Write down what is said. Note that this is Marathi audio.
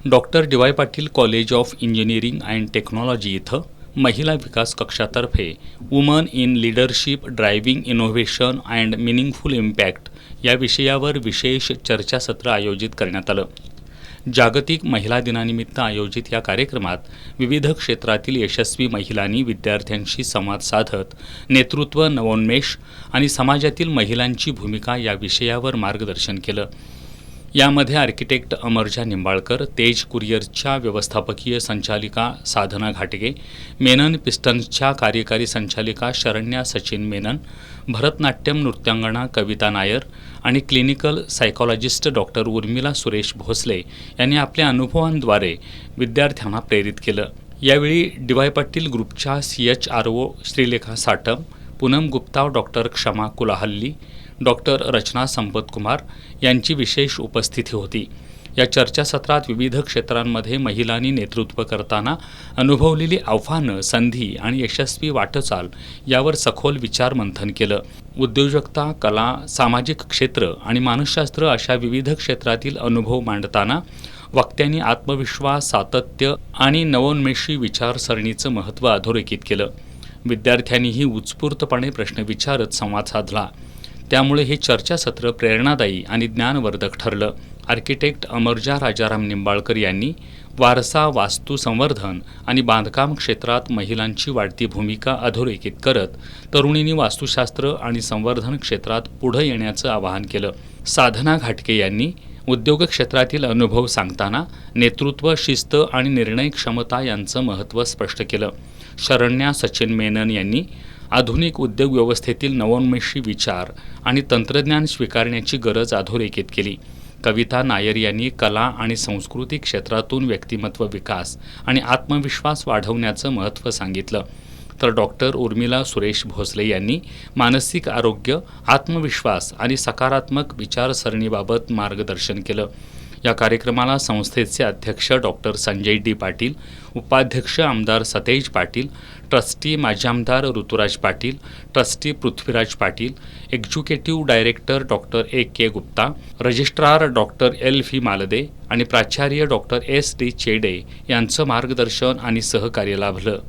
Doctor D Y Patil college of engineering and technology इथं महिला विकास कक्षातर्फे woman in leadership driving innovation and meaningful impact या विषयावर विशेष चर्चासत्र आयोजित करण्यात आलं. जागतिक महिला दिनानिमित्त आयोजित या कार्यक्रमात विविध क्षेत्रातील यशस्वी महिलांनी विद्यार्थ्यांशी संवाद साधत नेतृत्व, नवोन्मेष आणि समाजातील महिलांची भूमिका या विषयावर मार्गदर्शन केलं. यामध्ये आर्किटेक्ट अमरजा निंबाळकर, तेज कुरिअरच्या व्यवस्थापकीय संचालिका साधना घाटगे, मेनन पिस्टन्सच्या कार्यकारी संचालिका शरण्या सचिन मेनन, भरतनाट्यम नृत्यांगना कविता नायर आणि clinical psychologist doctor Urmila Suresh Bhosale यांनी आपल्या अनुभवांद्वारे विद्यार्थ्यांना प्रेरित केलं. यावेळी डी वाय पाटील ग्रुपच्या CHRO श्रीलेखा साटम, पूनम गुप्ता, डॉक्टर क्षमा कुलाहल्ली, डॉक्टर रचना संपतकुमार यांची विशेष उपस्थिती होती. या चर्चासत्रात विविध क्षेत्रांमध्ये महिलांनी नेतृत्व करताना अनुभवलेली आव्हानं, संधी आणि यशस्वी वाटचाल यावर सखोल विचारमंथन केलं. उद्योजकता, कला, सामाजिक क्षेत्र आणि मानसशास्त्र अशा विविध क्षेत्रातील अनुभव मांडताना वक्त्यांनी आत्मविश्वास, सातत्य आणि नवोन्मेषी विचारसरणीचं महत्त्व अधोरेखित केलं. विद्यार्थ्यांनीही उत्स्फूर्तपणे प्रश्न विचारत संवाद साधला. त्यामुळे हे चर्चासत्र प्रेरणादायी आणि ज्ञानवर्धक ठरलं. आर्किटेक्ट अमरजा राजाराम निंबाळकर यांनी वारसा, वास्तू संवर्धन आणि बांधकाम क्षेत्रात महिलांची वाढती भूमिका अधोरेखित करत तरुणींनी वास्तुशास्त्र आणि संवर्धन क्षेत्रात पुढे येण्याचं आवाहन केलं. साधना घाटगे यांनी उद्योग क्षेत्रातील अनुभव सांगताना नेतृत्व, शिस्त आणि निर्णय क्षमता यांचं महत्त्व स्पष्ट केलं. शरण्या सचिन मेनन यांनी आधुनिक उद्योग व्यवस्थेतील नवोन्मेषी विचार आणि तंत्रज्ञान स्वीकारण्याची गरज अधोरेखित केली. कविता नायर यांनी कला आणि संस्कृती क्षेत्रातून व्यक्तिमत्व विकास आणि आत्मविश्वास वाढवण्याचं महत्त्व सांगितलं. तर डॉक्टर उर्मिला सुरेश भोसले यांनी मानसिक आरोग्य, आत्मविश्वास आणि सकारात्मक विचारसरणीबाबत मार्गदर्शन केलं. या कार्यक्रमाला संस्थेचे अध्यक्ष डॉक्टर संजय डी पाटील, उपाध्यक्ष आमदार सतेज पाटील, ट्रस्टी माजी आमदार Ruturaj Patil, trustee Prithviraj Patil, executive director doctor AK Gupta, registrar doctor LV Malde आणि प्राचार्य डॉक्टर SD चेडे यांचं मार्गदर्शन आणि सहकार्य लाभलं.